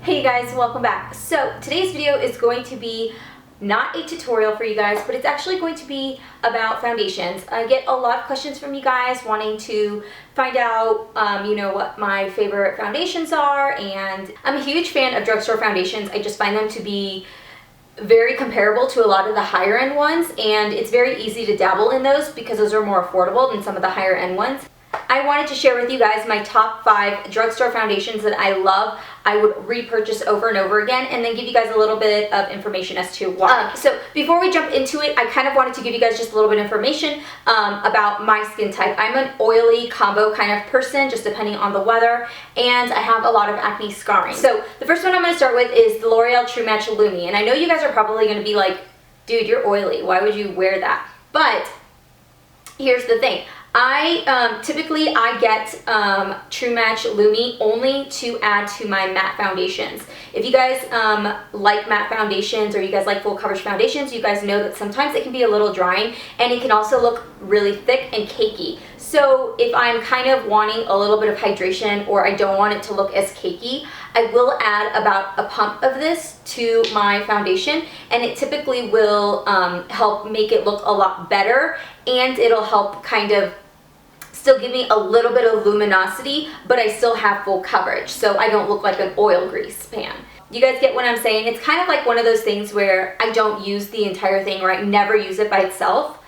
Hey guys, welcome back. So today's video is going to be not a tutorial for you guys, but it's actually going to be about foundations. I get a lot of questions from you guys wanting to find out, what my favorite foundations are, and I'm a huge fan of drugstore foundations. I just find them to be very comparable to a lot of the higher end ones, and it's very easy to dabble in those because those are more affordable than some of the higher end ones. I wanted to share with you guys my top 5 drugstore foundations that I love, I would repurchase over and over again, and then give you guys a little bit of information as to why. So before we jump into it, I kind of wanted to give you guys just a little bit of information about my skin type. I'm an oily combo kind of person, just depending on the weather, and I have a lot of acne scarring. So the first one I'm going to start with is the L'Oreal True Match Lumi, and I know you guys are probably going to be like, dude, you're oily, why would you wear that? But here's the thing. Typically I get True Match Lumi only to add to my matte foundations. If you guys like matte foundations, or you guys like full coverage foundations, you guys know that sometimes it can be a little drying, and it can also look really thick and cakey. So if I'm kind of wanting a little bit of hydration, or I don't want it to look as cakey, I will add about a pump of this to my foundation, and it typically will help make it look a lot better, and it'll help kind of still give me a little bit of luminosity, but I still have full coverage, so I don't look like an oil grease pan. You guys get what I'm saying? It's kind of like one of those things where I don't use the entire thing, or I never use it by itself,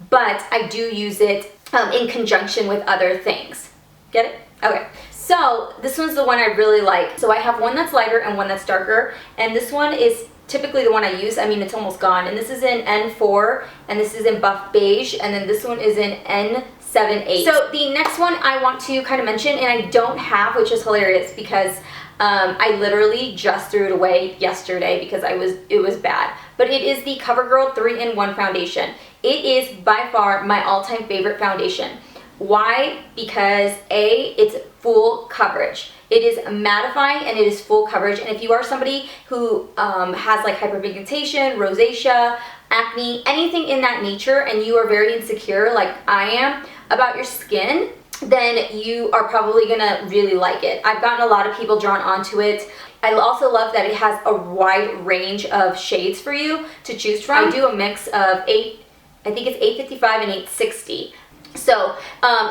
but I do use it in conjunction with other things. Get it? Okay. So this one's the one I really like. So I have one that's lighter and one that's darker, and this one is typically the one I use. I mean, it's almost gone, and this is in N4, and this is in Buff Beige, and then this one is in N7/8. So the next one I want to kind of mention, and I don't have, which is hilarious because I literally just threw it away yesterday because it was bad. But it is the CoverGirl 3-in-1 foundation. It is by far my all-time favorite foundation. Why? Because A, it's full coverage. It is mattifying and it is full coverage. And if you are somebody who has like hyperpigmentation, rosacea, acne, anything in that nature, and you are very insecure like I am about your skin, then you are probably gonna really like it. I've gotten a lot of people drawn onto it. I also love that it has a wide range of shades for you to choose from. I do a mix of I think it's 855 and 860. So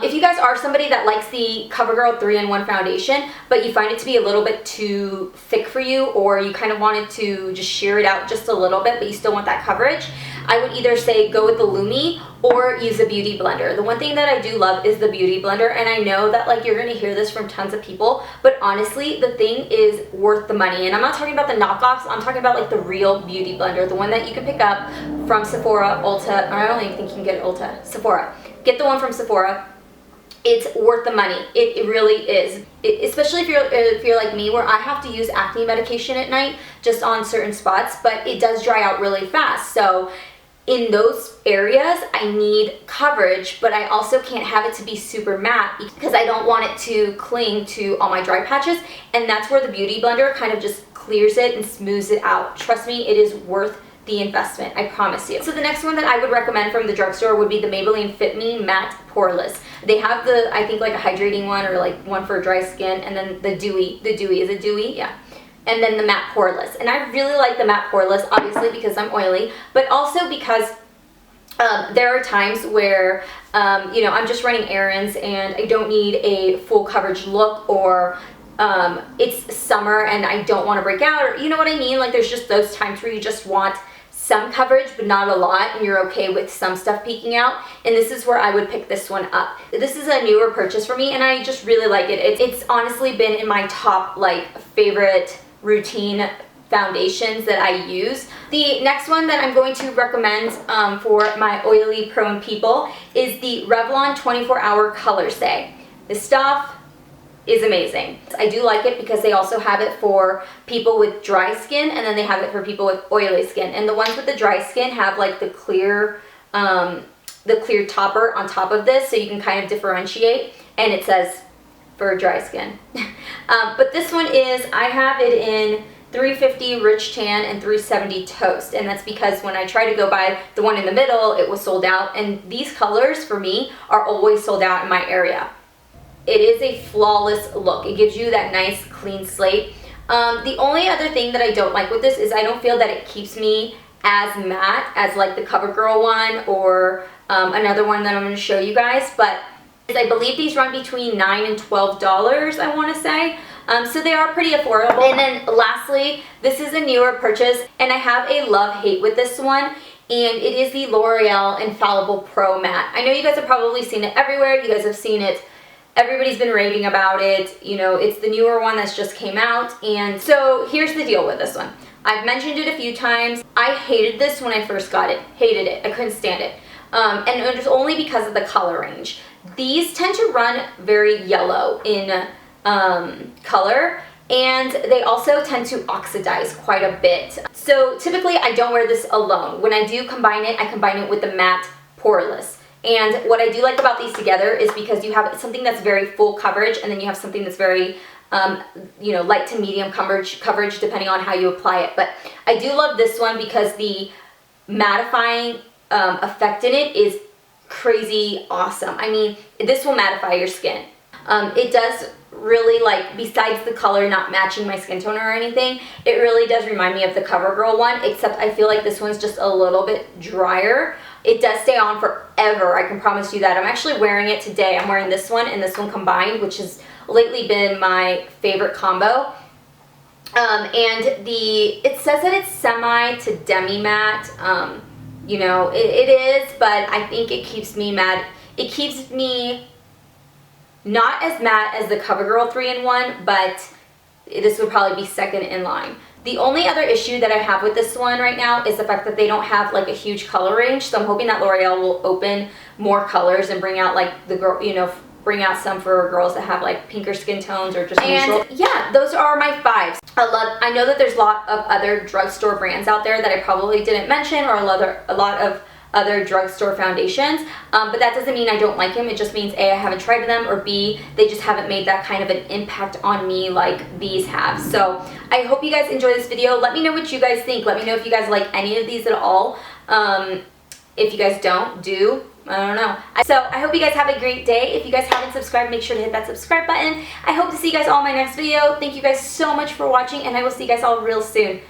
if you guys are somebody that likes the CoverGirl 3-in-1 foundation, but you find it to be a little bit too thick for you, or you kind of wanted to just sheer it out just a little bit, but you still want that coverage, I would either say go with the Lumi or use a beauty blender. The one thing that I do love is the beauty blender, and I know that like you're going to hear this from tons of people, but honestly the thing is worth the money. And I'm not talking about the knockoffs, I'm talking about like the real beauty blender, the one that you can pick up from Sephora, Ulta, or I don't even think you can get it Ulta, Sephora. Get the one from Sephora. It's worth the money. It really is. Especially if you're like me, where I have to use acne medication at night just on certain spots, but it does dry out really fast. So in those areas, I need coverage, but I also can't have it to be super matte because I don't want it to cling to all my dry patches, and that's where the beauty blender kind of just clears it and smooths it out. Trust me, it is worth the investment, I promise you. So the next one that I would recommend from the drugstore would be the Maybelline Fit Me Matte Poreless. They have the, I think like a hydrating one, or like one for dry skin, and then the dewy, is it dewy? Yeah. And then the matte poreless. And I really like the matte poreless, obviously because I'm oily, but also because there are times where I'm just running errands and I don't need a full coverage look, or it's summer and I don't want to break out, or you know what I mean? Like there's just those times where you just want some coverage but not a lot, and you're okay with some stuff peeking out, and this is where I would pick this one up. This is a newer purchase for me, and I just really like it. It's honestly been in my top like favorite routine foundations that I use. The next one that I'm going to recommend for my oily prone people is the Revlon 24-Hour Color Stay. This stuff is amazing. I do like it because they also have it for people with dry skin, and then they have it for people with oily skin. And the ones with the dry skin have like the clear topper on top of this, so you can kind of differentiate, and it says for dry skin. But this one is, I have it in 350 Rich Tan and 370 Toast, and that's because when I try to go buy the one in the middle, it was sold out, and these colors for me are always sold out in my area. It is a flawless look. It gives you that nice clean slate. The only other thing that I don't like with this is I don't feel that it keeps me as matte as like the CoverGirl one or another one that I'm going to show you guys, but I believe these run between $9 and $12, I want to say. So they are pretty affordable. And then lastly, this is a newer purchase, and I have a love-hate with this one, and it is the L'Oreal Infallible Pro Matte. I know you guys have probably seen it everywhere. You guys have seen it. Everybody's been raving about it. You know, it's the newer one that's just came out. And so here's the deal with this one. I've mentioned it a few times. I hated this when I first got it. Hated it. I couldn't stand it. And it was only because of the color range. These tend to run very yellow in color, and they also tend to oxidize quite a bit. So typically I don't wear this alone. When I do combine it, I combine it with the matte Poreless. And what I do like about these together is because you have something that's very full coverage, and then you have something that's very you know, light to medium coverage depending on how you apply it. But I do love this one because the mattifying effect in it is crazy awesome. I mean, this will mattify your skin. It does really, like, besides the color not matching my skin tone or anything, it really does remind me of the CoverGirl one, except I feel like this one's just a little bit drier. It does stay on forever, I can promise you that. I'm actually wearing it today. I'm wearing this one and this one combined, which has lately been my favorite combo. And it says that it's semi to demi matte. You know, it is, but I think it keeps me matte. It keeps me not as matte as the CoverGirl 3-in-1, but this would probably be second in line. The only other issue that I have with this one right now is the fact that they don't have like a huge color range, so I'm hoping that L'Oreal will open more colors and bring out like the girl, you know, bring out some for girls that have like pinker skin tones or just neutral. And yeah, those are my 5s. I know that there's a lot of other drugstore brands out there that I probably didn't mention, or a lot of other drugstore foundations, but that doesn't mean I don't like them. It just means A, I haven't tried them, or B, they just haven't made that kind of an impact on me like these have. So I hope you guys enjoy this video. Let me know what you guys think. Let me know if you guys like any of these at all. If you guys don't, I don't know. So I hope you guys have a great day. If you guys haven't subscribed, make sure to hit that subscribe button. I hope to see you guys all in my next video. Thank you guys so much for watching, and I will see you guys all real soon.